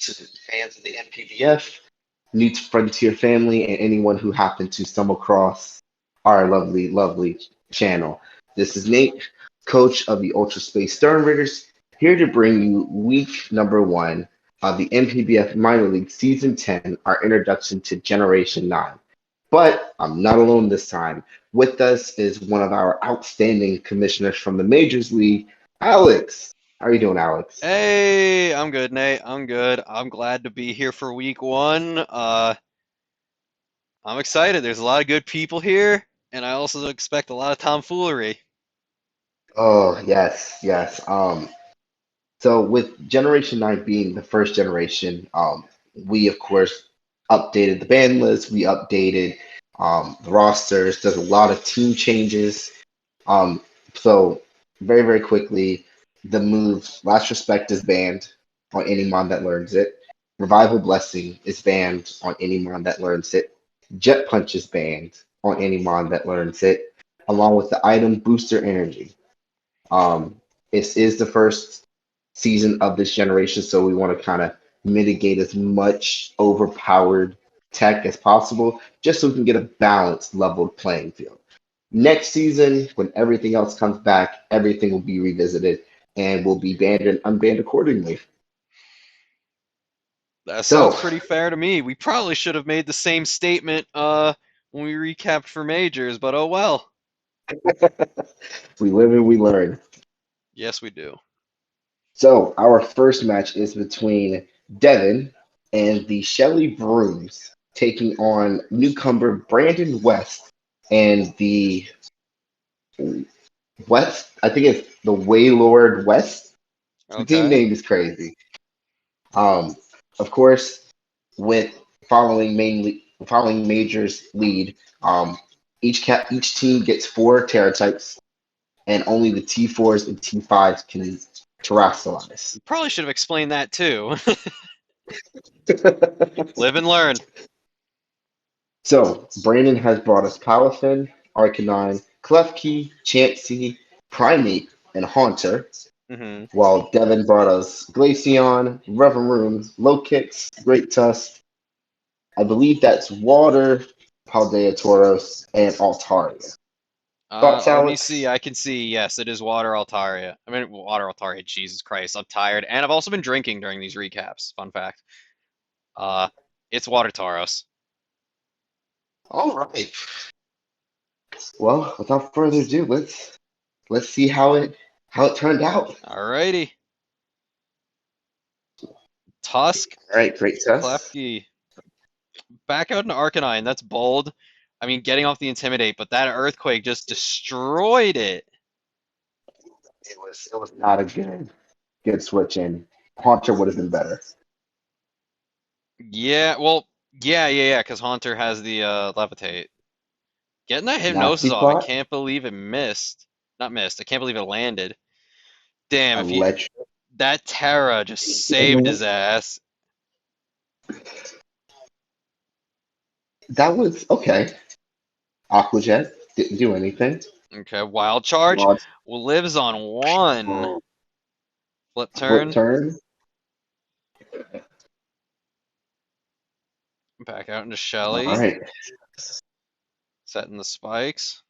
to fans of the NPBF, New to Frontier family, and anyone who happened to stumble across our lovely, lovely channel. This is Nate, coach of the Ultra Space Stern Raiders, here to bring you week number one of the NPBF Minor League Season 10, our introduction to Generation 9. But I'm not alone this time. With us is one of our outstanding commissioners from the Majors League, Alex. How are you doing, Alex? Hey, I'm good, Nate. I'm good. I'm glad to be here for week one. I'm excited. There's a lot of good people here, and I also expect a lot of tomfoolery. Oh, yes, yes. So with Generation 9 being the first generation, we of course updated the ban list, we updated the rosters, there's a lot of team changes. Um, so very, very quickly, the move Last Respect is banned on any mon that learns it. Revival Blessing is banned on any mon that learns it. Jet Punch is banned on any mon that learns it, along with the item Booster Energy. This is the first season of this generation, so we want to kind of mitigate as much overpowered tech as possible, just so we can get a balanced, leveled playing field. Next season, when everything else comes back, everything will be revisited and will be banned and unbanned accordingly. That sounds So, pretty fair to me. We probably should have made the same statement when we recapped for majors, but oh well. we live and we learn. Yes, we do. So, our first match is between Devin and the Shelly Brooms taking on newcomer Brandon West and the West. I think it's the Waylord West. The team Okay. name is crazy. Um, of course, with following Major's lead, each team gets four Terra types, and only the T4s and T5s can terrestrialize. Probably should have explained that too. Live and learn. So Brandon has brought us Palafin, Arcanine, Klefki, Chansey, Primate, and Haunter, hmm while Devin brought us Glaceon, Reverum, Low Kicks, Great Tusk. I believe that's Water, Paldea Tauros, and Altaria. Thoughts, Let me see. Alex? I can see. Yes, it is water Altaria. I mean, water Altaria. Jesus Christ, I'm tired, and I've also been drinking during these recaps. Fun fact. Uh, it's water Tauros. All right. Well, without further ado, let's see how it turned out. Alrighty. Tusk, All right, Great Tusk. Klefki. Back out into Arcanine. That's bold. I mean, getting off the Intimidate, but that Earthquake just destroyed it. It was not a good switch in. Haunter would have been better. Yeah, well, yeah, because Haunter has the Levitate. Getting that Hypnosis Nasty off, I plot. can't believe it missed. Not missed, I can't believe it landed. Damn, if you Electric. that Terra just saved his ass. That was okay. Aquajet didn't do anything. Okay, Wild Charge Wild lives on one. Flip flip turn, turn. back out into All Shelly, right. setting the spikes,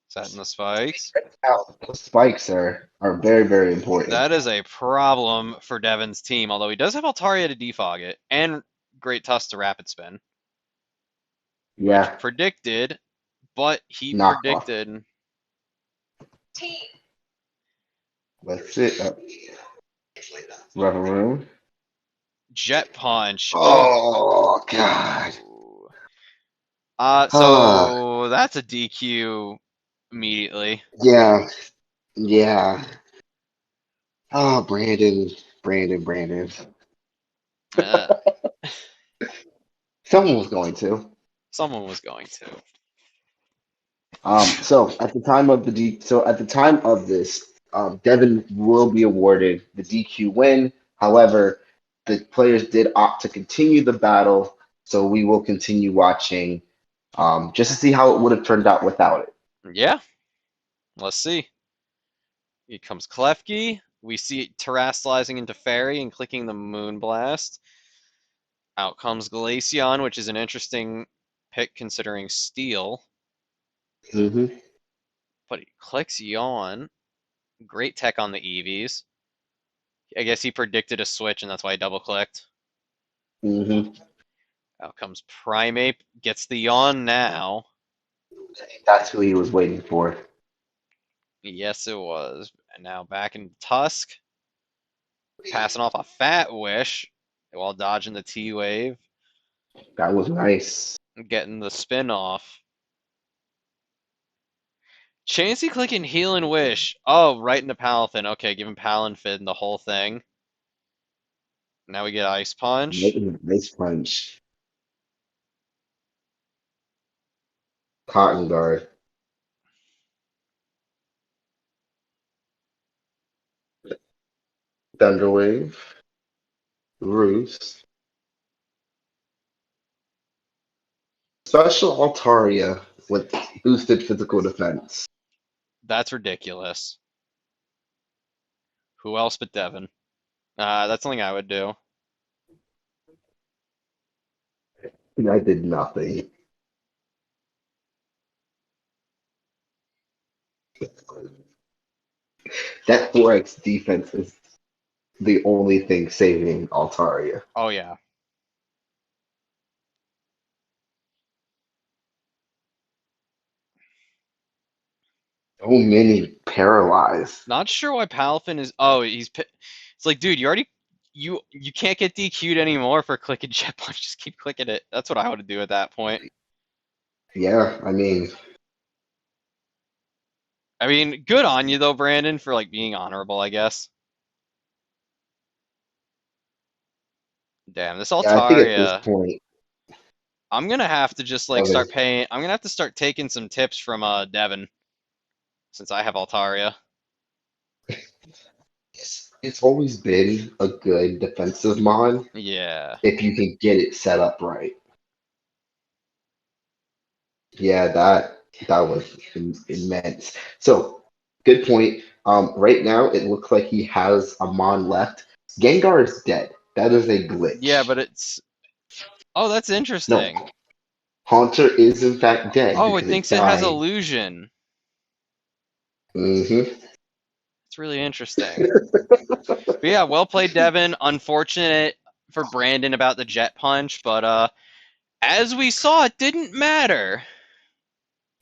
setting the spikes. Now, those spikes are very, very important. That is a problem for Devin's team, although he does have Altaria to defog it, and Great Tusk to Rapid Spin, which Yeah, predicted, but he knockoff. predicted. Let's sit up. Room. Jet Punch. Oh. Oh God. Ah, So that's a DQ immediately. yeah, yeah. Oh, Brandon. Uh, Someone was going to. Someone was going to. So at the time of this, Devin will be awarded the DQ win. However, the players did opt to continue the battle, so we will continue watching, just to see how it would have turned out without it. Yeah, let's see. Here comes Klefki. We see it terastallizing into Fairy and clicking the Moonblast. Out comes Glaceon, which is an interesting pick considering Steel. Hmm. But he clicks Yawn. Great tech on the EVs. I guess he predicted a switch and that's why he double clicked. Hmm. Out comes Primeape. Gets the Yawn now. That's who he was waiting for. Yes, it was. And now back in Tusk. Passing off a Fat Wish while dodging the T-Wave. That was nice. Getting the spin off. Chansey clicking Heal and Wish. Oh, right into Palafin. Okay, giving Palanfin the whole thing. Now we get Ice Punch. Nice punch. Cotton guard. Thunderwave. Roost. Special Altaria with boosted physical defense. That's ridiculous. Who else but Devin? That's something I would do. And I did nothing. That 4X defense is the only thing saving Altaria. Oh, yeah. So many paralyzed. Not sure why Palafin is. Oh, It's like, dude, you already. You can't get DQ'd anymore for clicking Jet Punch. Just keep clicking it. That's what I would do at that point. Yeah, I mean, I mean, good on you though, Brandon, for like being honorable, I guess. Damn, this yeah, I think at this Altaria. point, I'm gonna have to just like okay, start paying. I'm gonna have to start taking some tips from Devin since I have Altaria. it's always been a good defensive mod Yeah. if you can get it set up right. Yeah, that was immense. So, good point. Right now it looks like he has a mon left. Gengar is dead. That is a Yeah, glitch. but it's. Oh, that's No, interesting. Haunter is in fact dead Oh, it because it thinks it has died. illusion. Hmm. It's really interesting. But yeah, well played, Devin. Unfortunate for Brandon about the jet punch, but as we saw, it didn't matter.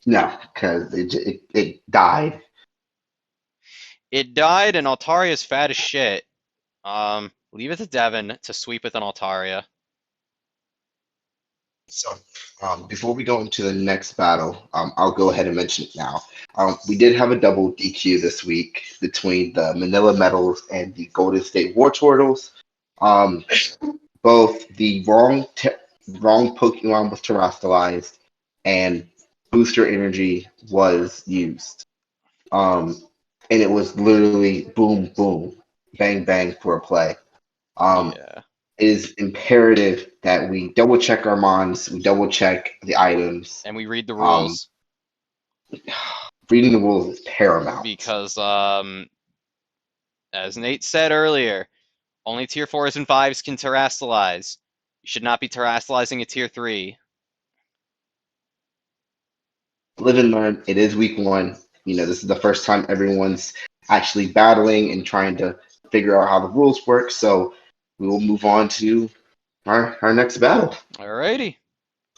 No, because it died. It died, and Altaria's fat as shit. Leave it to Devin to sweep with an Altaria. So, before we go into the next battle, I'll go ahead and mention it now. We did have a double DQ this week between the Manila Metals and the Golden State War Turtles. Um, both the wrong Pokemon was terrestrialized, and booster energy was used. Um, and it was literally boom, boom, bang, bang for a play. Um, Yeah. it is imperative that we double check our mons, we double check the items. And we read the Um, rules reading the rules is paramount. because, as Nate said earlier, only tier 4s and 5s can terrastallize. You should not be terrastalizing a tier 3. Live and learn. It is week one. You know, this is the first time everyone's actually battling and trying to figure out how the rules work. So we will move on to our next battle. Alrighty.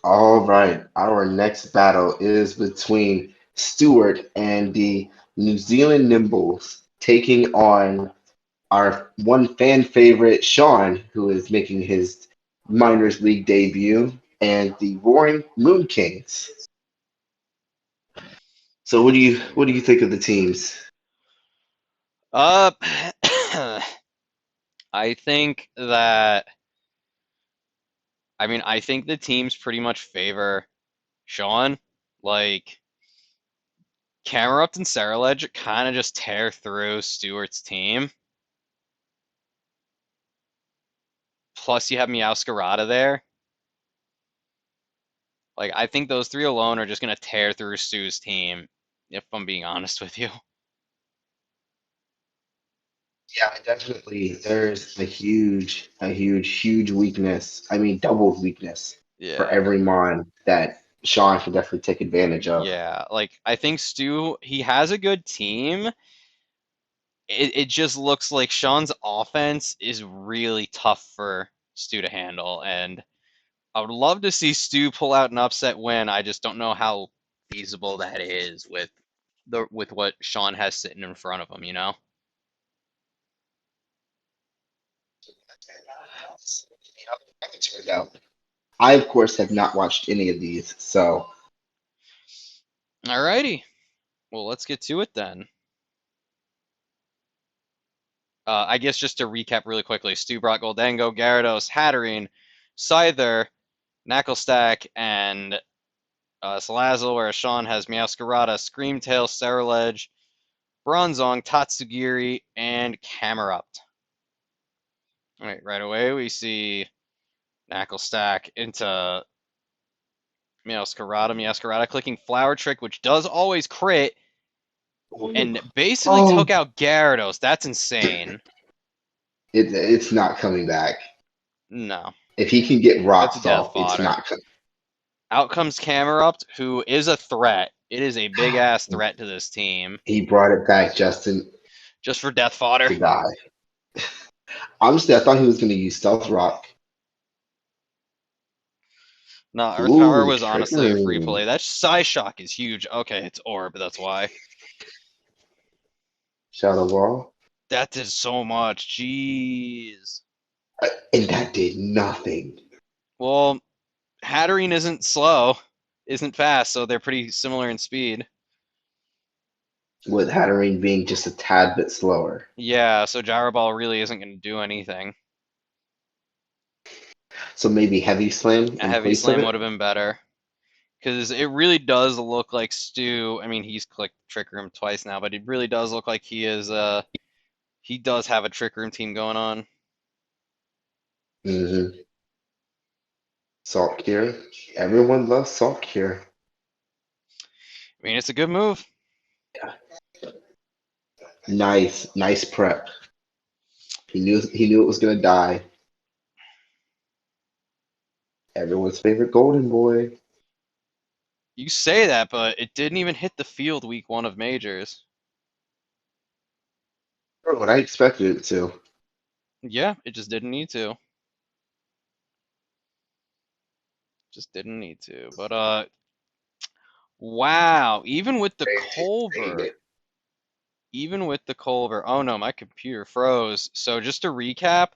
All right. Our next battle is between Stewart and the New Zealand Nimbles taking on our one fan favorite, Sean, who is making his Minors League debut, and the Roaring Moon Kings. So what do you think of the teams? Uh, I think that I think the teams pretty much favor Sean. Like Camerupt and Saraledge kind of just tear through Stewart's team. Plus, you have Meowscarada there. Like I think those three alone are just gonna tear through Stu's team. If I'm being honest with you. Yeah, definitely. There's a huge weakness. I mean, double weakness for Yeah. every Mon that Sean can definitely take advantage of. Yeah, like I think Stu, he has a good team. It just looks like Sean's offense is really tough for Stu to handle, and I would love to see Stu pull out an upset win. I just don't know how feasible that is with what Sean has sitting in front of him, you know? How it turned out. I, of course, have not watched any of these, so Alrighty. Well, let's get to it then. I guess just to recap really quickly, Stu brought Goldango, Gyarados, Hatterene, Scyther, Knucklestack, and Salazzle, where Sean has Meowscarada, Screamtail, Ceruledge, Bronzong, Tatsugiri, and Camerupt. Alright, right away we see Knucklestack into Meowscarada, Meowscarada clicking Flower Trick, which does always crit, and basically took oh, out Gyarados. That's insane. it's not coming back. No, If he can get that's rocks death off, it's fodder. not coming. Out comes Camerupt, who is a threat. It is a big ass threat to this team, He brought it back, Justin, just for death fodder. to die. Honestly, I thought he was going to use Stealth Rock. No, Earth Power Ooh, was honestly a free triggering. play. That Psyshock is huge. Okay, it's Orb, that's why. Shadow Wall. That did so much. Jeez. And that did nothing. Well, Hatterene isn't slow, isn't fast, so they're pretty similar in speed. With Hatterene being just a tad bit slower. Yeah, so Gyro Ball really isn't going to do anything. So maybe Heavy Slam A in Heavy place of Slam it. would have been better. Because it really does look like Stu. I mean, he's clicked Trick Room twice now, but it really does look like he does have a Trick Room team going on. Mm-hmm. Salt Cure. Everyone loves Salt Cure. I mean, it's a good move. Nice, nice prep. He knew it was gonna die. Everyone's favorite Golden Boy. You say that, but it didn't even hit the field week one of majors. What I expected it to. Yeah, it just didn't need to. Just didn't need to. But wow, even with the Culver. Oh no, my computer froze. So just to recap,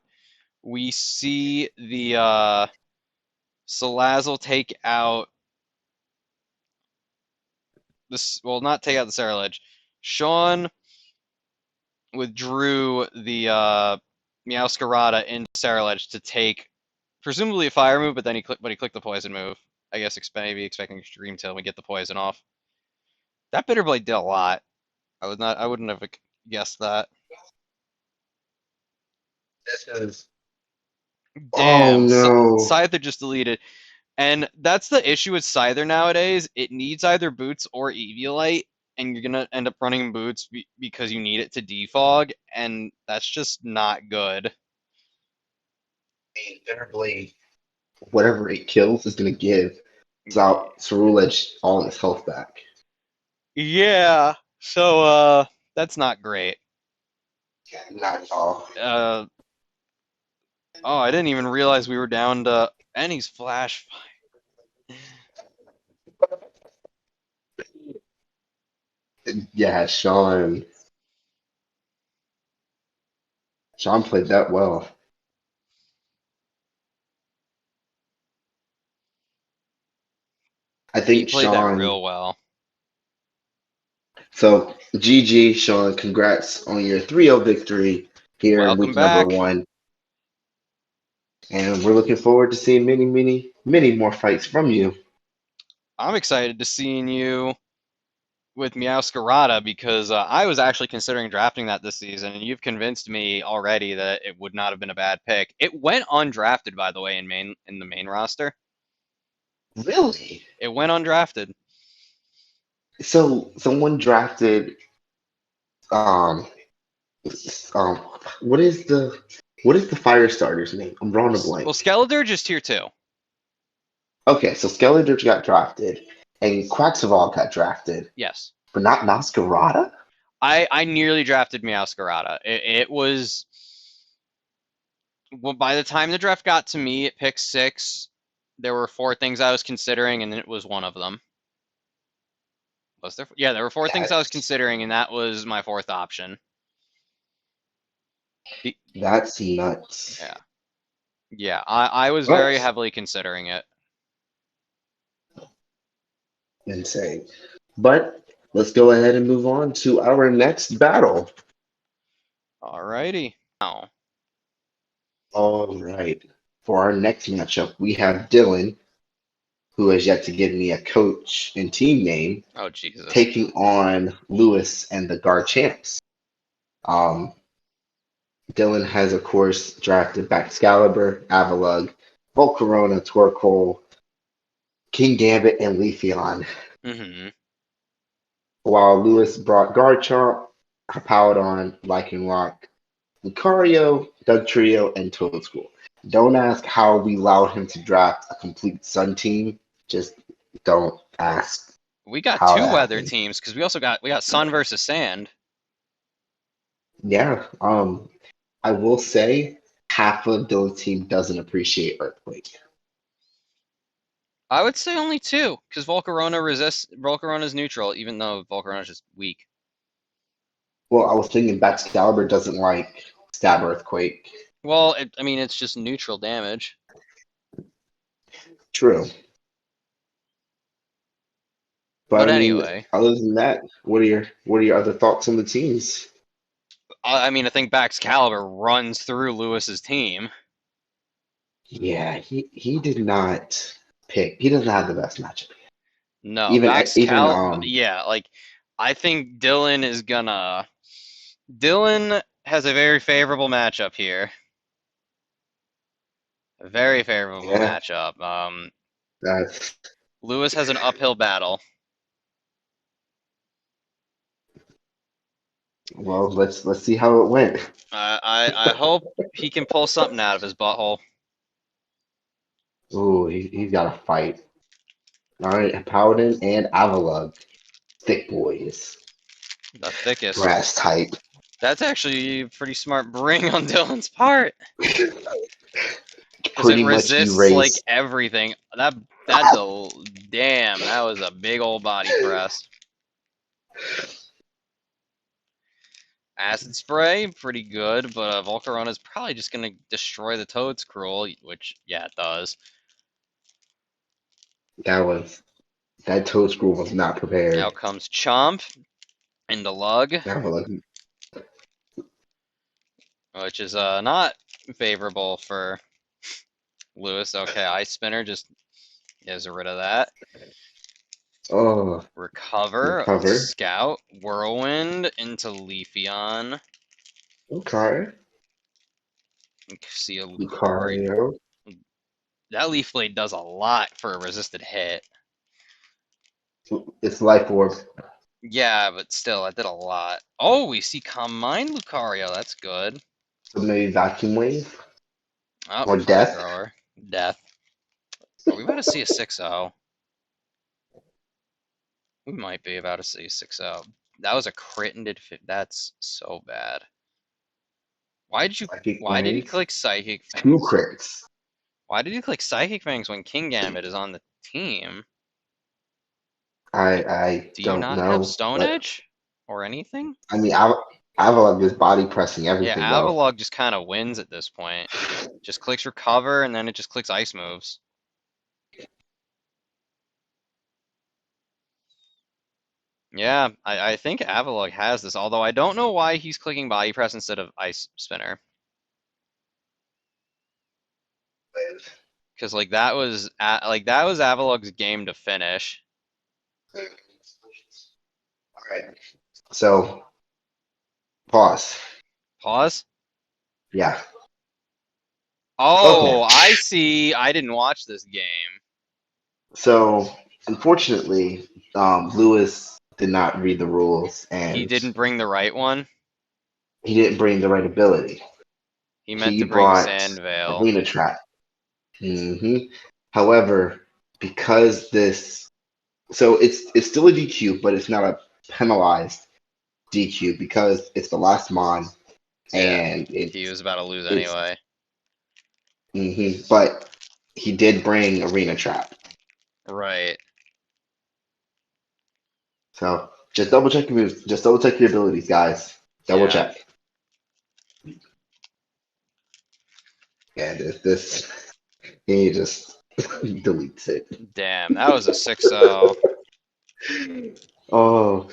we see the Salazzle take out this. Well, not take out the Ceruledge. Sean withdrew the Meowscarada into Ceruledge to take presumably a fire move, but then he clicked the poison move. I guess maybe expecting Extreme Tail and get the poison off. That Bitter Blade did a lot. I wouldn't have guessed that. This is. Oh Damn, no. Scyther just deleted. And that's the issue with Scyther nowadays. It needs either boots or Eviolite, and you're gonna end up running boots because you need it to defog, and that's just not good. Literally, whatever it kills is gonna give Ceruledge all his health back. Yeah, so that's not great. Not at all. Uh, oh, I didn't even realize we were down to Annie's flash. Yeah, Sean. Sean played that well. I He think played that Sean. real well. So, GG, Sean. Congrats on your 3-0 victory here in Welcome week number back. one. And we're looking forward to seeing many, many, many more fights from you. I'm excited to seeing you with Meowscarada because I was actually considering drafting that this season, and you've convinced me already that it would not have been a bad pick. It went undrafted, by the way, in the main roster. Really? It went undrafted. So, someone drafted um, um what is the fire starter's name? I'm drawing a Well, blank. Skeletor just tier 2. Okay, so Skeletor got drafted, and Quaxaval got drafted, Yes. but not Masquerada? I nearly drafted Meowscarada. It was, well, by the time the draft got to me at pick 6, there were 4 things I was considering, and it was one of them. Was there? Yeah, there were 4 things I was That's considering, and that was my 4th option. Be- that's nuts. yeah, yeah. I was very But heavily considering it. insane. But let's go ahead and move on to our next battle. Alrighty. Now, All right. For our next matchup, we have Dylan, who has yet to give me a coach and team name, oh Jesus. taking on Lewis and the Garchamps. Um, Dylan has, of course, drafted Excalibur, Avalug, Volcarona, Torkoal, King Gambit, and Leafeon, Mm-hmm. while Lewis brought Garchomp, Hippowdon, Lycanroc, Lucario, Dugtrio, and Toadschool. Don't ask how we allowed him to draft a complete Sun team. Just don't ask We got how 2 that weather happened. teams because we got sun versus sand. Yeah, I will say half of Dylan's team doesn't appreciate Earthquake. I would say only 2 because Volcarona's neutral, even though Volcarona's just weak. Well, I was thinking Excalibur doesn't like Stab Earthquake. Well, I mean it's just neutral damage. True. But But I mean, anyway, other than that, what are your other thoughts on the teams? I mean I think Baxcalibur runs through Lewis's team. Yeah, he did not pick. He doesn't have the best matchup. No, Even yeah, like I think Dylan has a very favorable matchup here. A very favorable yeah, matchup. that's Lewis has an uphill battle. well, let's see how it went. I hope he can pull something out of his butthole. Ooh, he's got a fight. All right, Paladin and Avalug, thick boys, The thickest. grass type. That's actually a pretty smart bring on Dylan's part because it Pretty much resists like erase. everything. Damn, that was a big old body press. Acid spray, pretty good, but Volcarona's probably just gonna destroy the Toadscruel, which yeah, it does. That was that toad screw was not Out prepared. comes Chomp into Lug, Avalug, which is not favorable for Lewis. Okay, Ice Spinner just gets rid of that. oh, Recover, recover. Scout, Whirlwind into Leafeon. Okay, See a Lucario. Lucario. That Leaf Blade does a lot for a resisted hit. It's Life Orb. Yeah, but still, that did a lot. Oh, we see Calm Mind Lucario. That's good. So maybe Vacuum Wave Oh, or Death. Flamethrower. Death. Are we about to see a 6-0? We might be about to see a 6-0. That was a crit and did fit. That's so bad. Psychic Why did he Wave. click Psychic Two Fangs? crits. Why did he click Psychic Fangs when King Gambit is on the team? I Do you don't not have know, Stone but Edge? Or anything? I mean, Avalon is body pressing Yeah, everything though. Avalog just kind of wins at this point. Just clicks Recover, and then it just clicks Ice moves. Yeah, I think Avalog has this, although I don't know why he's clicking Body Press instead of Ice Spinner. Because that was Avalog's game to finish. All right. So pause. Pause. Yeah. Okay. Oh, I see. I didn't watch this game. So unfortunately, Lewis did not read the rules, He and didn't bring the right one. he didn't bring the right ability. He meant He to bring brought Sandvale. Arena Trap. hmm However, because this, so it's still a DQ, but it's not a penalized DQ because it's the last mon Yeah, and he was about to lose it's anyway. but he did bring Arena Trap. Right. So just double check your abilities, guys. Double Yeah. check. And if this he just deletes it. Damn, that was a 6-0. Oh,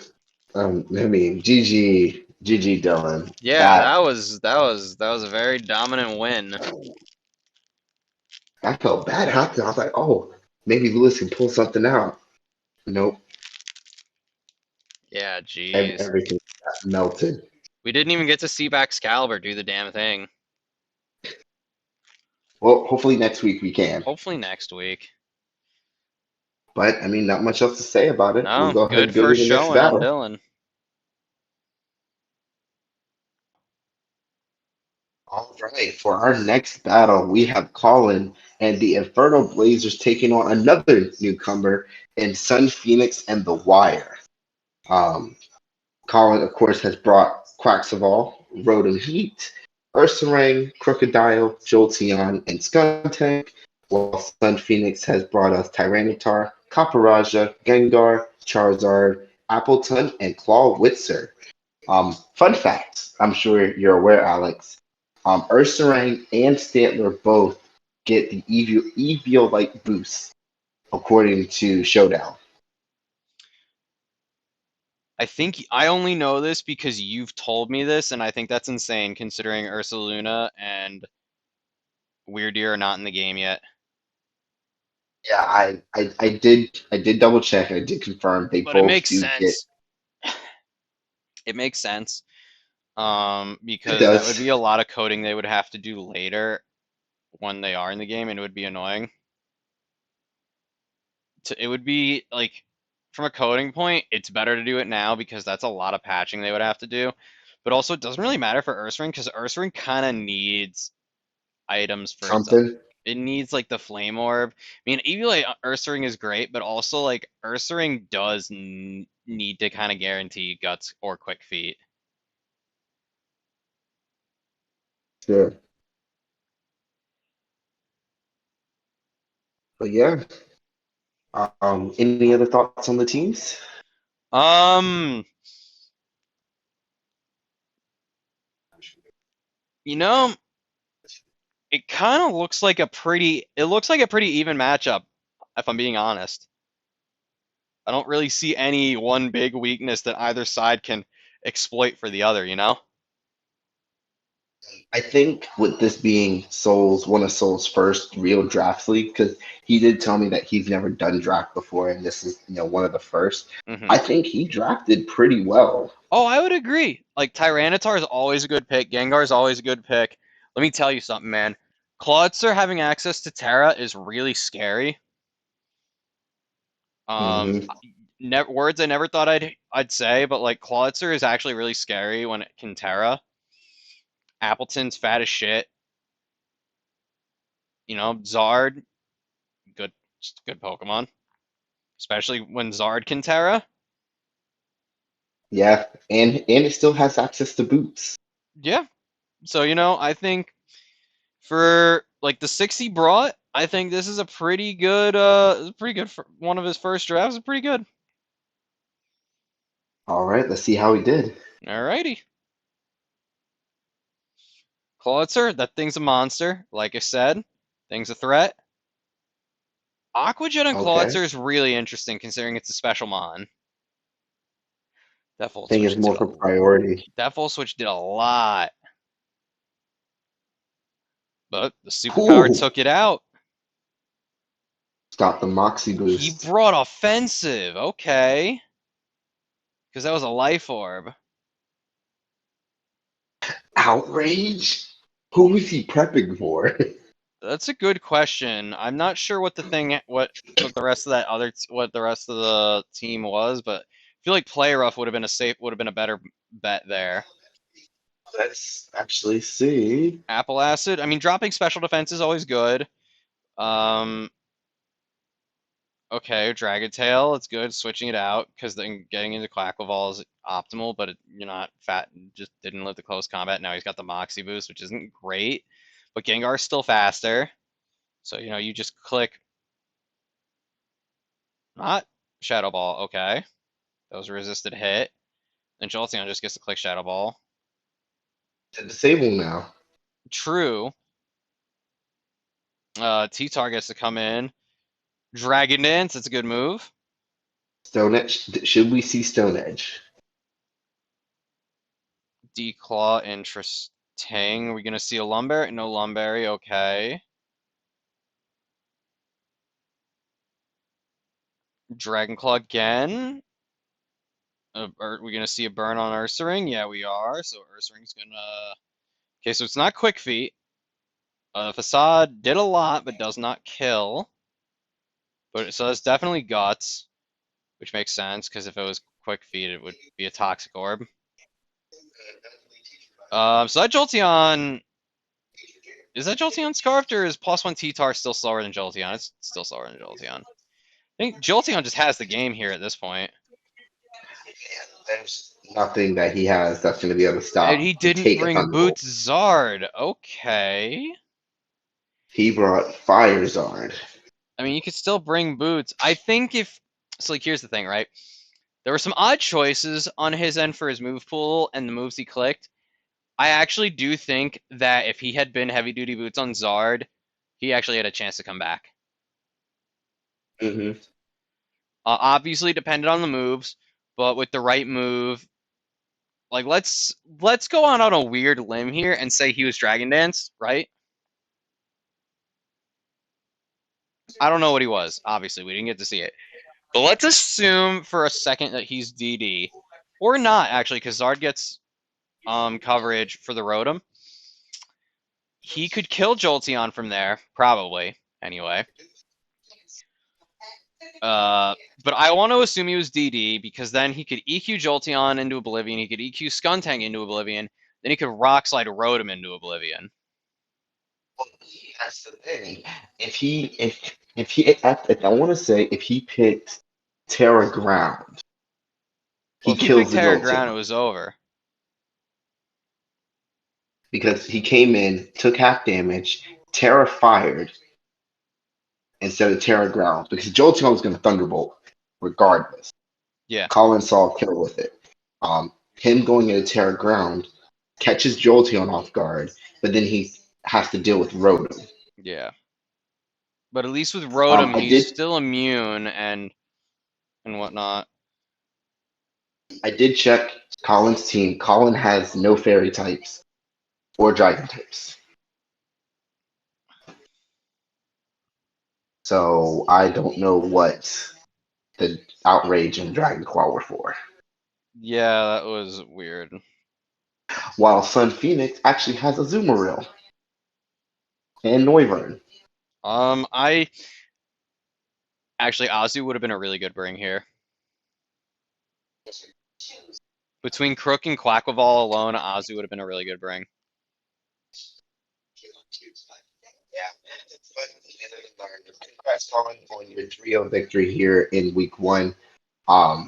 I mean, GG, Dylan. Yeah, That that was a very dominant win. I felt bad after. I was like, oh, maybe Lewis can pull something out. Nope, Yeah, jeez. everything got melted. We didn't even get to see Excalibur do the damn thing. Well, hopefully next week we can. Hopefully next week. But I mean, not much else to say about it. We'll No, go ahead good and go to first the next showing on battle. Dylan. All right, for our next battle, we have Colin and the Inferno Blazers taking on another newcomer in Sun Phoenix and The Wire. Um, Colin, of course, has brought Quaxaval, Rotom Heat, Ursaring, Crocodile, Jolteon, and Skuntank, while Sun Phoenix has brought us Tyranitar, Copperajah, Gengar, Charizard, Appleton, and Clawitzer. Fun fact, I'm sure you're aware, Alex. Ursaring and Stantler both get the Eviolite boost, according to Showdown. I think I only know this because you've told me this, and I think that's insane considering Ursaluna and Weirdeer are not in the game yet. Yeah, I did double check. I did confirm they But it both makes do get. sense. It makes sense. It Because that would does be a lot of coding they would have to do later when they are in the game, and it would be annoying. It would be like, from a coding point, it's better to do it now because that's a lot of patching they would have to do. But also, it doesn't really matter for Ursaring because Ursaring kind of needs items for its. something It needs like the Flame Orb. I mean, Eviolite Ursaring is great, but also like Ursaring does need to kind of guarantee Guts or Quick Feet. sure, but yeah. Any other thoughts on the teams? Um, you know, it kind of looks like a pretty. It looks like a pretty even matchup, if I'm being honest. I don't really see any one big weakness that either side can exploit for the other, you know? I think with this being one of Soul's first real drafts league, because he did tell me that he's never done draft before, and this is one of the first. Hmm. I think he drafted pretty well. Oh, I would agree. Like, Tyranitar is always a good pick. Gengar is always a good pick. Let me tell you something, man. Clawitzer having access to Terra is really scary. Um, hmm words I never thought I'd say, but like Clawitzer is actually really scary when it can Terra. Appleton's fat as shit. Zard, good, just good Pokemon, especially when Zard can Terra. Yeah, and it still has access to boots. Yeah. So, I think for like the 60 brought, I think this is a pretty good for one of his first drafts. Is pretty good. All right, let's see how he did. Alrighty. Clawitzer, that thing's a monster. Like I said, thing's a threat. Aquajet and Okay, Clawitzer is really interesting considering it's a special mon. That Volt thing Switch is did more a for priority. that Volt Switch did a lot, but the superpower Ooh, took it out. got the Moxie He boost. brought offensive, okay, because that was a life orb. Outrage? Who was he prepping for? That's a good question. I'm not sure what the rest of what the rest of the team was, but I feel like Play Rough would have been a better bet there. Let's actually see. Apple Acid. I mean, dropping special defense is always good. Um, okay, Dragon Tail. It's good. Switching it out because then getting into Quackleval is optimal, but you're not fat. Just didn't live the close combat. Now he's got the Moxie boost, which isn't great, but Gengar's still faster. So you just click not Shadow Ball. Okay, that was a resisted hit. Then Jolteon just gets to click Shadow Ball. To disable now. True. T-Tar gets to come in. Dragon Dance. It's a good move. Stone Edge. Should we see Stone Edge? Declaw, interesting. Are we gonna see a Lumberry? No Lumberry, okay. Dragonclaw again. Are we gonna see a burn on Ursaring? Yeah, we are. So Ursaring's gonna. Okay, so it's not Quick Feet. Facade did a lot, but does not kill. But so it's definitely Guts, which makes sense because if it was Quick Feet, it would be a Toxic Orb. So that Jolteon. Is that Jolteon Scarfed or is +1 T-Tar still slower than Jolteon? It's still slower than Jolteon. I think Jolteon just has the game here at this point. There's nothing that he has that's going to be able to And stop he and didn't take a bring Thunderbolt. Boots Zard. Okay. He brought Fire Zard. I mean, you could still bring Boots. I think if. So, like, here's the thing, right? There were some odd choices on his end for his move pool and the moves he clicked. I actually do think that if he had been heavy duty boots on Zard, he actually had a chance to come back. Hmm. Obviously, depended on the moves, but with the right move, like let's go on a weird limb here and say he was Dragon Dance, right? I don't know what he was. Obviously, we didn't get to see it, but let's assume for a second that he's DD, or not actually, because Zard gets coverage for the Rotom. He could kill Jolteon from there, probably. Anyway, but I want to assume he was DD because then he could EQ Jolteon into Oblivion, he could EQ Skuntank into Oblivion, then he could Rock Slide Rotom into Oblivion. That's the thing. If I want to say if he picked Terra Ground, Well, he if he kills picked the Terra Ground, it Jolteon was over. because he came in, took half damage, Terra fired instead of Terra Ground because Jolteon was going to Thunderbolt regardless. Yeah, Colin saw a kill with it. Him going into Terra Ground catches Jolteon off guard, but then he has to deal with Rotom. yeah. But at least with Rotom, I he's did still immune and whatnot. I did check Colin's team. Colin has no fairy types or dragon types. So I don't know what the outrage and Dragon Claw were for. Yeah, that was weird. While Sun Phoenix actually has a Azumarill and Noivern. I actually Azu would have been a really good bring here. Between Crook and Quackleval alone, Azu would have been a really good bring. Congrats, Colin, on your 3-0 victory here in week one. I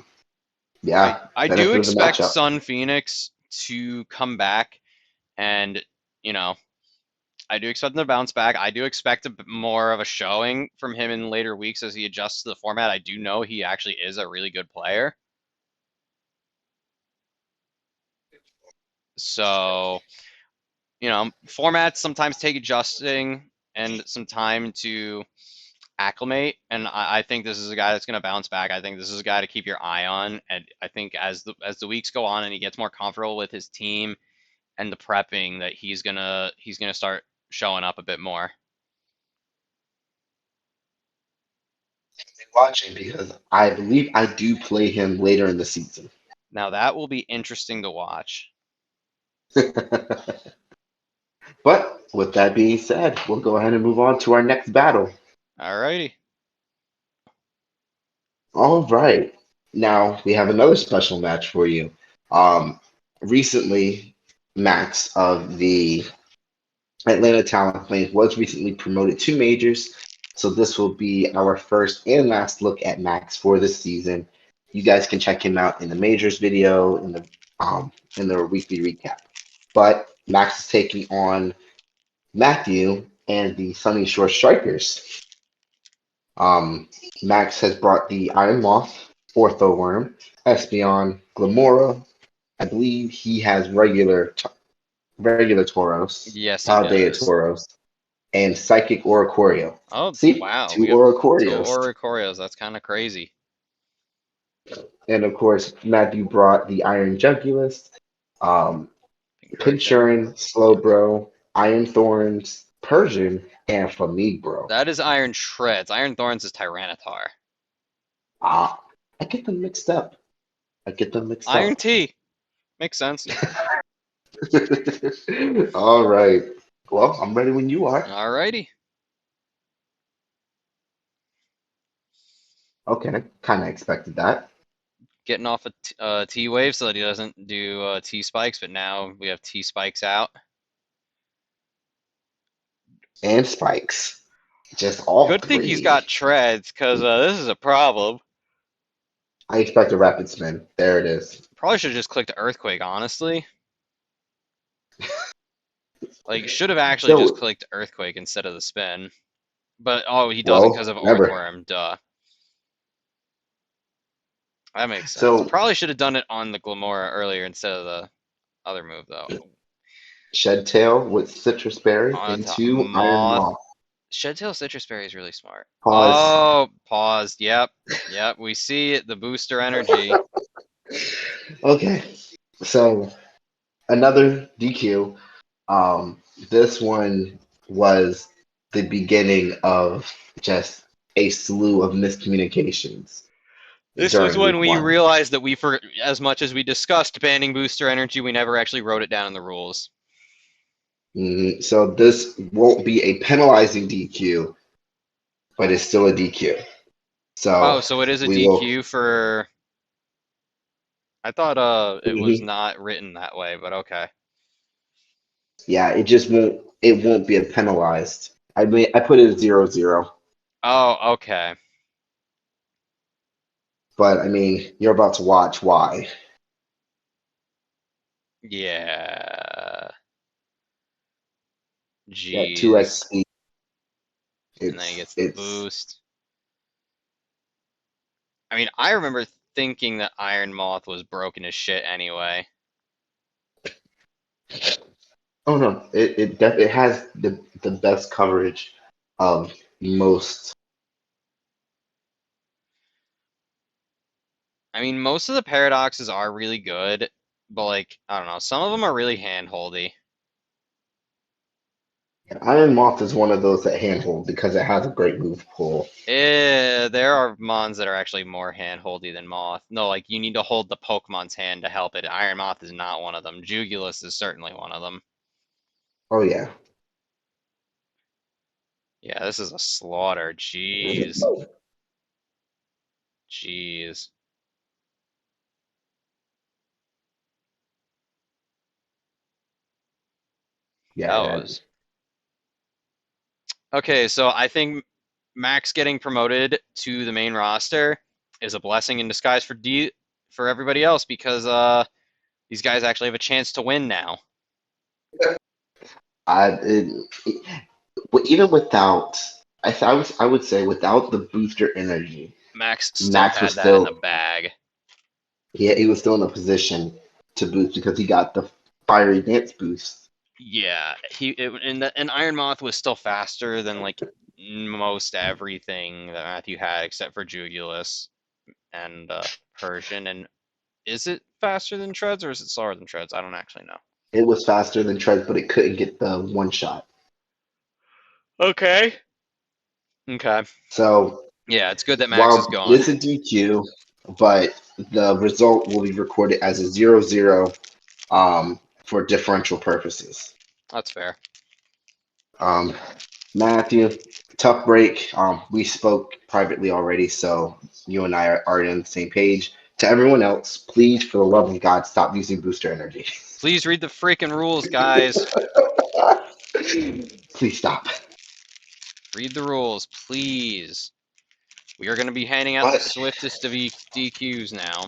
Yeah, I do benefit of the expect matchup. Sun Phoenix to come back, and you know I do expect him to bounce back. I do expect more of a showing from him in later weeks as he adjusts to the format. I do know he actually is a really good player. So, formats sometimes take adjusting and some time to acclimate. And I think this is a guy that's going to bounce back. I think this is a guy to keep your eye on. And I think as the weeks go on and he gets more comfortable with his team and the prepping, that he's gonna start showing up a bit more. Watching because I believe I do play him later in the season. Now that will be interesting to watch. But with that being said, we'll go ahead and move on to our next battle. Alrighty. All right. Now we have another special match for you. Recently, Max of the Atlanta Talent Flames was recently promoted to majors. So this will be our first and last look at Max for this season. You guys can check him out in the majors video in the weekly recap. But Max is taking on Matthew and the Sunny Shore Strikers. Um, Max has brought the Iron Moth, Orthoworm, Espeon, Glamora. I believe he has regular Tauros, Yes, he Paldea does. Tauros, and Psychic Oricorio. Oh, See, wow. two We have two Oricorios. Oricorios. That's kind of crazy. And of course, Matthew brought the Iron Jugulist, um, Pincurchin. Pinchurin, Yeah. Slowbro, Iron Thorns, Persian, and Flamigro. That is Iron Shreds. Iron Thorns is Tyranitar. Ah, I get them mixed up. I get them mixed Iron up. T. Makes sense. All right. Well, I'm ready when you are. Alrighty. Okay, kind of expected that. Getting off a T wave so that he doesn't do T spikes, but now we have T spikes out. And spikes. Just all Good thing he's three. got treads, because this is a problem. I expect a rapid spin. There it is. Probably should have just clicked Earthquake, honestly. Like, should have actually just So, clicked Earthquake instead of the spin. But, oh, he doesn't because well, of remember. Orthworm, duh. That makes sense. So, Probably should have done it on the Glamora earlier instead of the other move, though. Shed Tail with Citrus Berry On to into Iron Moth. Moth. Shedtail Citrus Berry is really smart. Pause. Oh, paused. Yep. Yep. We see it. The booster energy. Okay. So, another DQ. Um, this one was the beginning of just a slew of miscommunications This was during when week we one. realized that for as much as we discussed banning booster energy, we never actually wrote it down in the rules. So this won't be a penalizing DQ, but it's still a DQ. Oh, So so it is a we will. DQ for. I thought it was Mhm. not written that way, but okay. Yeah, it just won't. It won't be a penalized. I mean, I put it at 0-0, Oh, okay. but I mean, you're about to watch why. Yeah. At 2x Jeez. speed, And then he gets the it's. boost. I mean, I remember thinking that Iron Moth was broken as shit anyway. Oh no, it has the best coverage of most. I mean, most of the paradoxes are really good, but like, I don't know, some of them are really handholdy. Iron Moth is one of those that handhold because it has a great move pool. There are mons that are actually more handholdy than Moth. No, like you need to hold the Pokemon's hand to help it. Iron Moth is not one of them. Jugulus is certainly one of them. Oh yeah. Yeah, this is a slaughter. Jeez. Jeez. Yeah, That that, was. Okay, so I think Max getting promoted to the main roster is a blessing in disguise for everybody else because these guys actually have a chance to win now. it, even without I would say without the booster energy, Max still Max was had that in the still bag. he was still in a position to boost because he got the fiery dance boost. Yeah, and Iron Moth was still faster than like most everything that Matthew had except for Jugulus and Persian. And is it faster than Treads or is it slower than Treads? I don't actually know. It was faster than Trez, but it couldn't get the one shot. Okay. Okay. So Yeah, it's good that Max is while gone. it's a DQ, but the result will be recorded as a 0-0 for differential purposes. That's fair. Um, Matthew, tough break. We spoke privately already, so you and I are on the same page. To everyone else, please, for the love of God, stop using booster energy. Please read the freaking rules, guys. Please stop. Read the rules, please. We are going to be handing out the But swiftest of DQs now.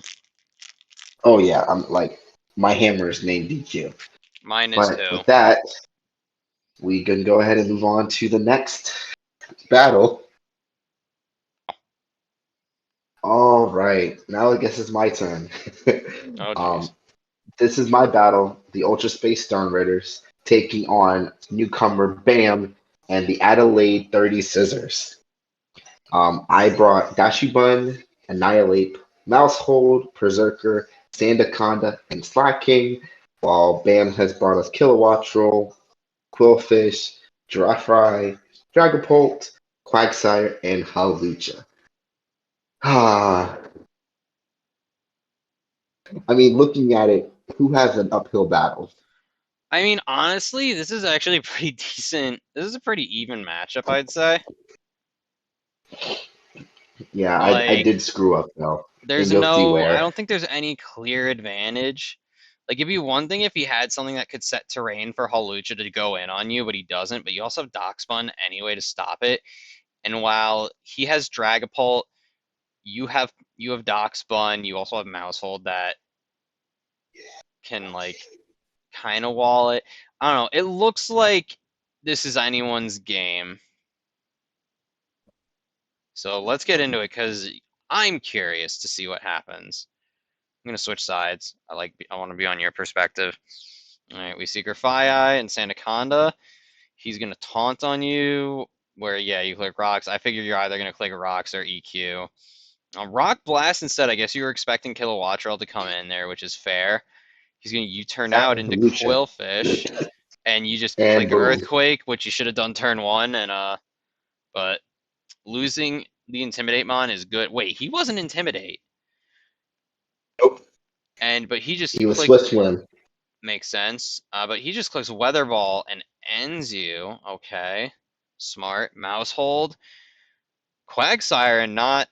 oh yeah, I'm like my hammer is named DQ. Mine is But too. with that, we can go ahead and move on to the next battle. All right, now I guess it's my turn. Oh, jeez. um, this is my battle, the Ultra Space Stern Raiders taking on newcomer Bam and the Adelaide 30 Scissors. I brought Dashibun, Annihilate, Mousehold, Berserker, Sandaconda, and Slack King, while Bam has brought us Kilowattrel, Quillfish, Giraffry, Dragapult, Quagsire, and Hawlucha. Ah, I mean, looking at it, who has an uphill battle? I mean, honestly, this is actually pretty decent. This is a pretty even matchup, I'd say. Yeah, I Like, did screw up though, and there's you'll see no, I where. don't think there's any clear advantage. Like, it'd be one thing if he had something that could set terrain for Hawlucha to go in on you, but he doesn't. But you also have Darkspawn anyway to stop it. And while he has Dragapult, you have Darkspawn. You also have Mousehold that can like kind of wall it. I don't know. It looks like this is anyone's game. So let's get into it because I'm curious to see what happens. I'm gonna switch sides. I want to be on your perspective. All right, we see Grafii and Sandaconda. He's gonna taunt on you. Where yeah, you click rocks. I figure you're either gonna click rocks or EQ. Rock Blast instead. I guess you were expecting Kilowattrel to come in there, which is fair. He's gonna U-turn out And into Hawlucha Quillfish, and you just and click boom. Earthquake, which you should have done turn one. And but losing the Intimidate Mon is good. Wait, he wasn't Intimidate, Nope, but he just he was clicked. Swift Swim. Makes sense. But he just clicks Weather Ball and ends you. Okay, smart. Mouse hold. Quagsire and not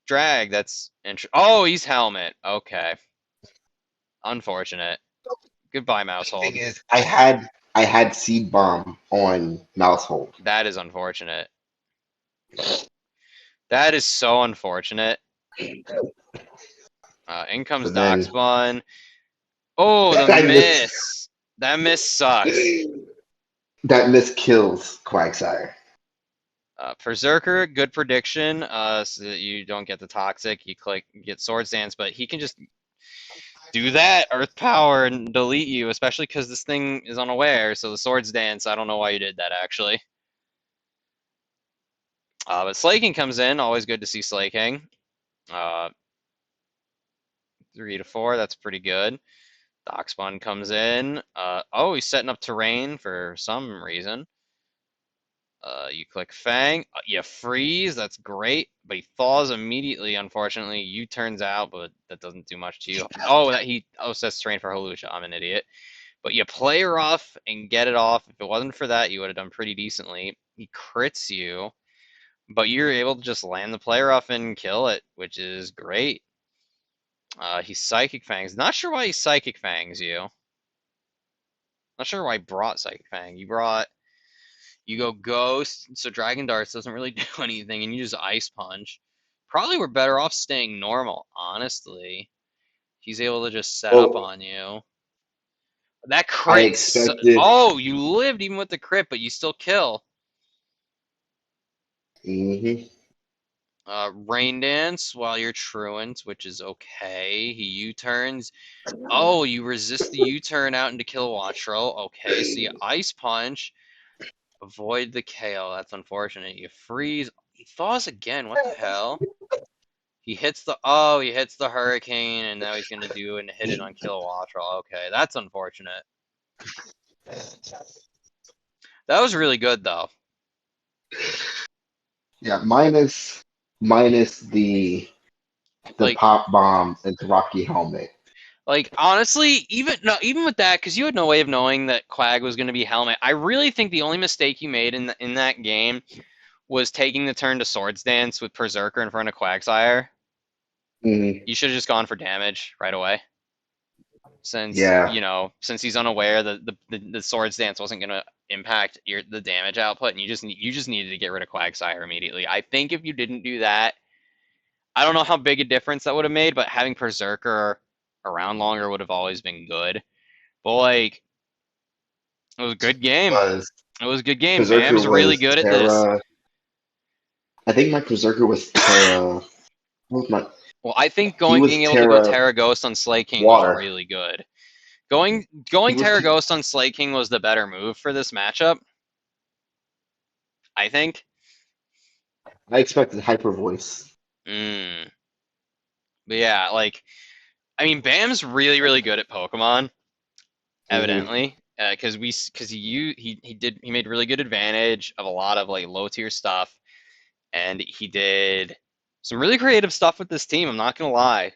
drag. That's interesting. Oh, he's Helmet. Okay, unfortunate. Goodbye, Mouse Thing hold. is, I had Seed Bomb on Mousehold. That is unfortunate. That is so unfortunate. In comes But then Darkspawn. Oh, the I miss miss. That miss sucks. that miss kills Quagsire. Berserker, good prediction. So that you don't get the toxic. You get Swords Dance, but he can just do that Earth Power and delete you, especially because this thing is unaware. So the Swords Dance, I don't know why you did that actually. But Slaking comes in. Always good to see Slaking. 3 to 4. That's pretty good. Darkspawn comes in. Oh, he's setting up terrain for some reason. You click Fang. You freeze. That's great. But he thaws immediately, unfortunately. You turns out, but that doesn't do much to you. Oh, sets terrain for Hawlucha. I'm an idiot. But you play rough and get it off. If it wasn't for that, you would have done pretty decently. He crits you, but you're able to just land the play rough and kill it, which is great. He Psychic Fangs. Not sure why he Psychic Fangs you. Not sure why he brought Psychic Fang. You go Ghost, so Dragon Darts doesn't really do anything, and you use Ice Punch. Probably we're better off staying normal, honestly. He's able to just set up Well, on you. That I crits. expected. Oh, you lived even with the crit, but you still kill. Hmm. Rain Dance while you're truant, which is okay. He U-turns. Oh, you resist the U-turn out into Kilowattrel. Okay, so you Ice Punch. Avoid the KO. That's unfortunate. You freeze. He thaws again. What the hell? He hits the hurricane, and now he's gonna do and hit it on Kilowattrel. Okay, that's unfortunate. That was really good though. Yeah, minus the Like, pop bomb and the Rocky helmet. honestly, even no, even with that, because you had no way of knowing that Quag was gonna be Helmet. I really think the only mistake you made in that game was taking the turn to Swords Dance with Berserker in front of Quagsire. Hmm. You should have just gone for damage right away. Since Yeah, since he's unaware that the Swords Dance wasn't gonna impact the damage output, and you just needed to get rid of Quagsire immediately. I think if you didn't do that, I don't know how big a difference that would have made, but having Berserker around longer would have always been good. But like, it was a good game. was It was a good game. Berserker Bam's really was good at this. Terra. I think my Berserker was Terra. What was my? Well, I think He being was able to go Terra Terra Ghost on Slay King was Water. really good. He Going was. Terra Ghost on Slay King was the better move for this matchup, I think. I expected Hyper Voice. Mm. But yeah, like I mean, Bam's really good at Pokemon, Hmm. evidently, because he made really good advantage of a lot of like low tier stuff, and he did some really creative stuff with this team. I'm not gonna lie,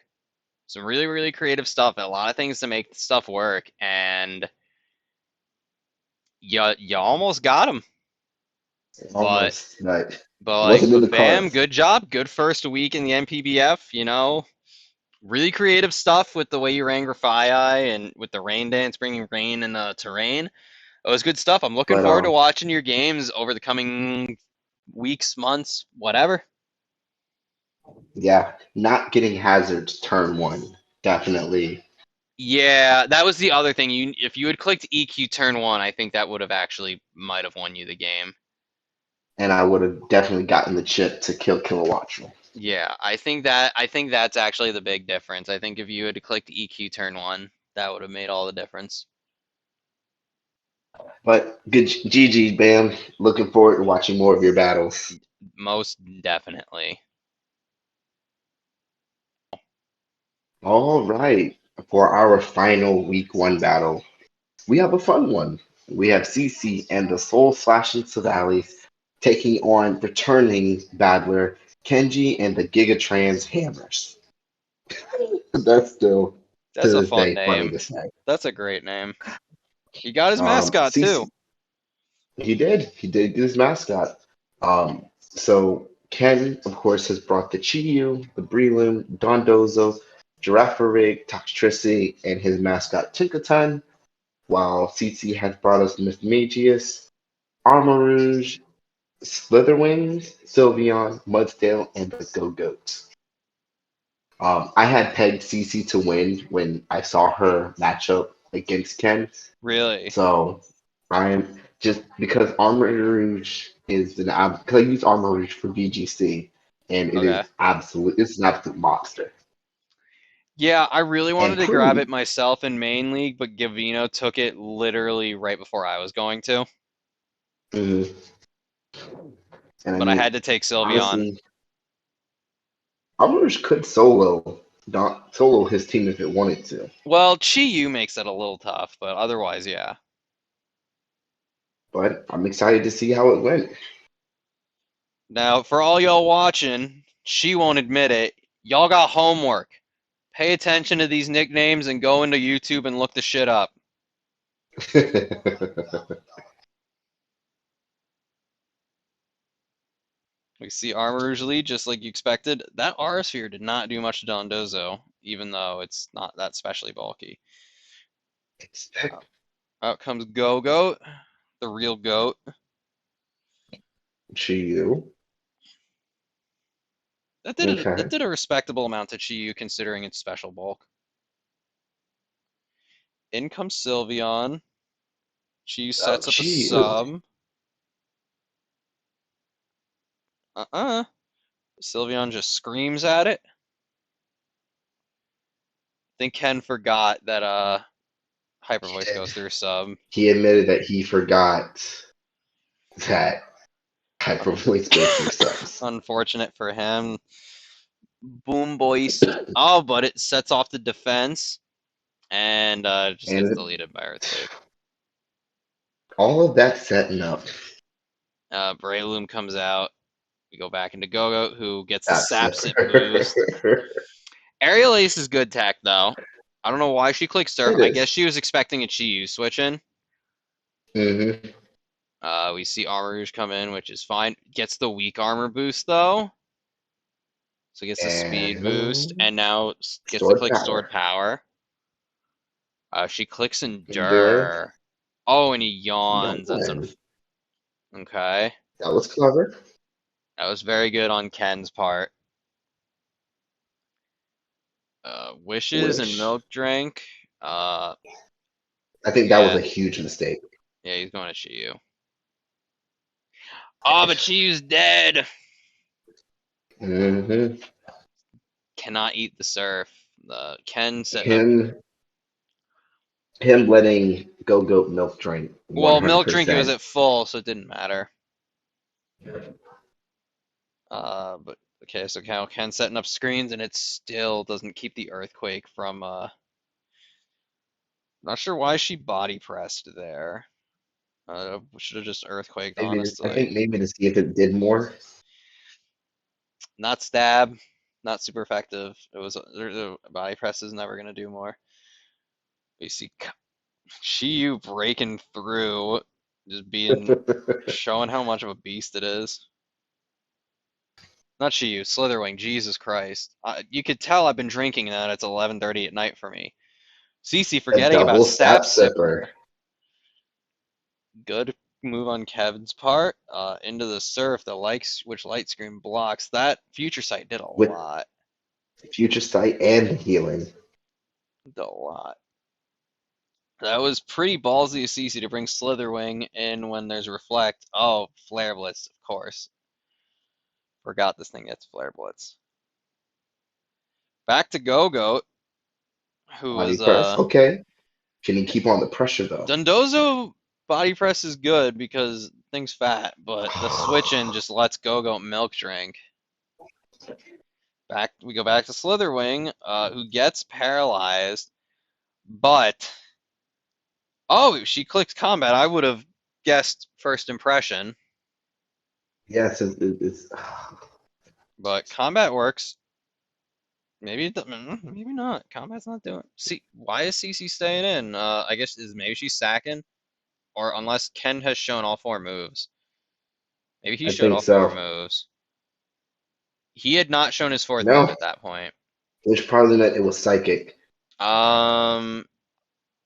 some really creative stuff, a lot of things to make stuff work, and you almost got him, but Almost, but like wasn't in the but Bam, cards. good job, good first week in the NPBF, really creative stuff with the way you ran Grafii and with the rain dance, bringing rain in the terrain. It was good stuff. I'm looking But forward to watching your games over the coming weeks, months, whatever. yeah, not getting Hazards turn one definitely, Yeah, that was the other thing. If you had clicked EQ turn one, I think that would have actually might have won you the game. and I would have definitely gotten the chip to kill Kilowattrel. Yeah, I think that's actually the big difference. I think if you had clicked EQ turn one, that would have made all the difference. But good GG, Bam. Looking forward to watching more of your battles. Most definitely. All right, for our final week one battle, we have a fun one. We have CC and the Soul Slashing Savalis taking on returning battler Kenji and the Gigatrans Hammers. That's still to That's a this fun day funny name. to say. That's a great name. He got his mascot too. CC, he did get his mascot. So Ken, of course, has brought the Chiyu, the Breloom, Dondozo, Girafarig, Toxtricity, and his mascot Tinkaton, while CC has brought us Mismagius, Armarouge, Slitherwings, Sylveon, Mudsdale, and the Go-Goats. I had pegged CC to win when I saw her matchup against Ken, Really? so I'm just because Armor Rouge is because I use Armor Rouge for VGC, and Okay. it's an absolute monster. Yeah, I really wanted And to grab Prude, it myself in main league, but Gavino took it literally right before I was going to. mhm. And I But I mean, had to take Sylveon. honestly, Armor Rouge could solo not solo his team if it wanted to, Well, Chi-Yu makes it a little tough, but otherwise, yeah. but I'm excited to see how it went. Now, for all y'all watching, she won't admit it. Y'all got homework. Pay attention to these nicknames and go into YouTube and look the shit up. We see Armor Rouge lead just like you expected. That Aura Sphere did not do much to Dondozo, even though it's not that specially bulky. Out, out comes Go-Goat, the real goat. Chiyu. That Okay. did a respectable amount to Chi-Yu considering its special bulk. In comes Sylveon. Chi Oh, sets up a Chiyu. sub. Sylveon just screams at it. I think Ken forgot that Hyper He Voice did. goes through sub. He admitted that he forgot that Hyper Voice goes through subs. Unfortunate for him. Boom boys. Oh, but it sets off the defense and just gets And deleted by Earthquake. all of that setting up. Breloom comes out. We go back into Gogo, who gets the That's Sapsip boost. Aerial Ace is good tech, though. I don't know why she clicked Surf. it I guess is. she was expecting a Chi-Yu switch in. Hmm. We see Armor Rouge come in, which is fine. Gets the weak armor boost, though. So gets the speed boost, And and now gets to sword click Sword power. Power. She clicks Endure. Endure. Oh, and he yawns. That's Yawn. okay. That was clever. That was very good on Ken's part. Wishes and Wish. Milk Drink. I think that was Yeah, a huge mistake. yeah, he's going to Shiyu. Oh, but Shiyu's dead. Hmm. Cannot eat the surf. Ken setting up. Him, him letting Go Goat milk drink Well, Milk Drink, it was 100%. at full, so it didn't matter. But okay, so now Ken's setting up screens, and it still doesn't keep the earthquake from. Not sure why she body pressed there. Should have just earthquaked, Maybe I honestly. think maybe to see if it did more. Not stab, not super effective. It was the body press is never gonna do more. We see Shiyu breaking through, just being showing how much of a beast it is. Not Shiyu, Slitherwing. Jesus Christ! You could tell I've been drinking that. It's 11:30 at night for me. Cece A forgetting about double Sap sap Sipper. sipper Good move on Kevin's part. Into the surf, the likes which light screen blocks. That future sight did a with lot. future sight and healing. Did a lot. That was pretty ballsy of Cece to bring Slitherwing in when there's Reflect. Oh, Flare Blitz, of course. Forgot this thing gets Flare Blitz. Back to Go-Goat, who Body was press. Okay. Can he keep on the pressure though? Dundozo body press is good because thing's fat, but the switch in just lets Go-Goat milk drink. We go back to Slitherwing, who gets paralyzed, but oh, she clicks combat. I would have guessed first impression, Yes, but combat works. Maybe maybe not. Combat's not doing. See, why is CC staying in? I guess is maybe she's sacking, or unless Ken has shown all four moves. Maybe he I showed think all four so. moves. He had not shown his fourth move No, at that point. which probably meant it was psychic. Um.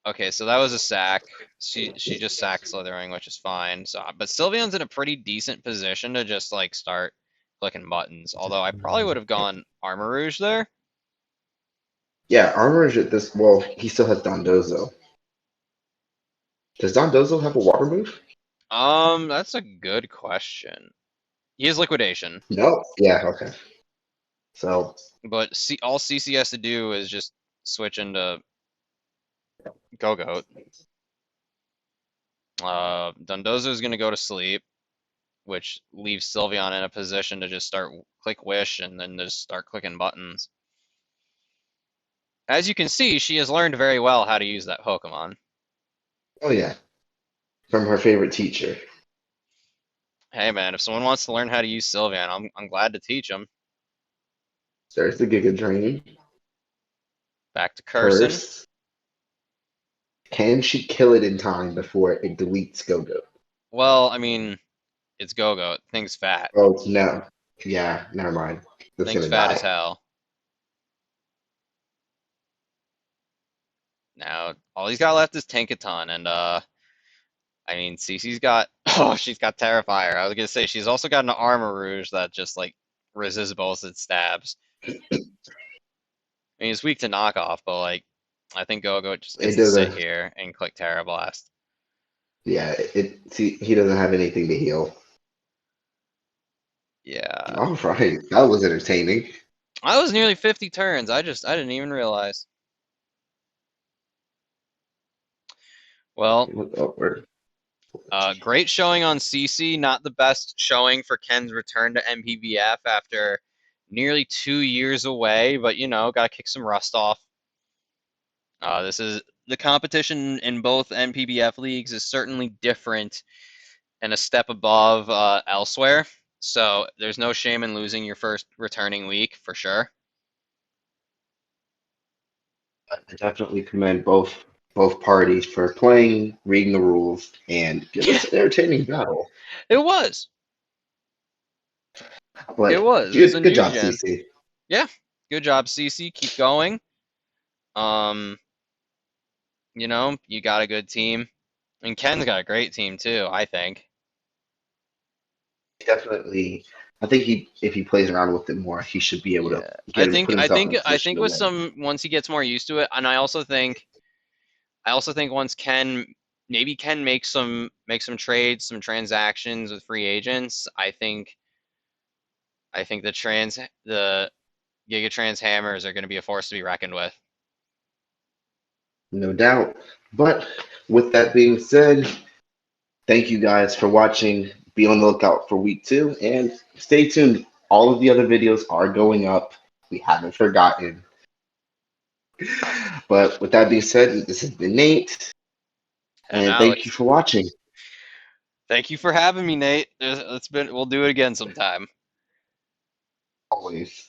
Okay, so that was a sack. She just sacked Slithering, which is fine. So, but Sylveon's in a pretty decent position to just like start clicking buttons. Although I probably would have gone Armor Rouge there. Yeah, armor is at this. Well, he still has Dondozo. Does Dondozo have a water move? That's a good question. He has liquidation, No. Yeah. Okay. So but all CC has to do is just switch into Go-Goat. Dundozo is going to go to sleep, which leaves Sylveon in a position to just start click Wish and then just start clicking buttons. As you can see, she has learned very well how to use that Pokemon. oh yeah, from her favorite teacher. Hey man, if someone wants to learn how to use Sylveon, I'm glad to teach them. There's the Giga Drain. Back to Curson. Curse. Can she kill it in time before it deletes Go-Go? Well, I mean, it's Go-Go. Thing's fat. Oh no. Yeah, never mind. It's Thing's gonna fat as die. hell. Now, all he's got left is Tankaton, and I mean, Cece's got oh, she's got Terrifier. I was gonna say she's also got an Armor Rouge that just like resists both its stabs. I mean, it's weak to knockoff, but like, I think Go-Go just It gets to sit doesn't. here and click Terra Blast. Yeah, it. See, he doesn't have anything to heal. Yeah, All right, that was entertaining. I was nearly 50 turns. I didn't even realize. Well, Oh, great showing on CC. Not the best showing for Ken's return to NPBF after nearly 2 years away, but you know, gotta kick some rust off. This is the competition in both NPBF leagues is certainly different and a step above elsewhere. So there's no shame in losing your first returning week for sure. I definitely commend both parties for playing, reading the rules, and give Yeah, us an entertaining battle. it was. It But was. It was a good new job, gen. CC. Yeah, good job, CC. Keep going. Um, you got a good team, and Ken's got a great team too, I think. Definitely, I think if he plays around with it more, he should be able to Yeah, I get him, think put I himself in think a I position think to with win. some once he gets more used to it, and I also think once Ken make some trades, some transactions with free agents, I think the Gigatrans hammers are going to be a force to be reckoned with. No doubt. But with that being said, thank you guys for watching. Be on the lookout for week 2 and stay tuned. All of the other videos are going up. We haven't forgotten. But with that being said, this has been Nate, And and thank you Alex, for watching. thank you for having me, Nate. We'll do it again sometime. Always.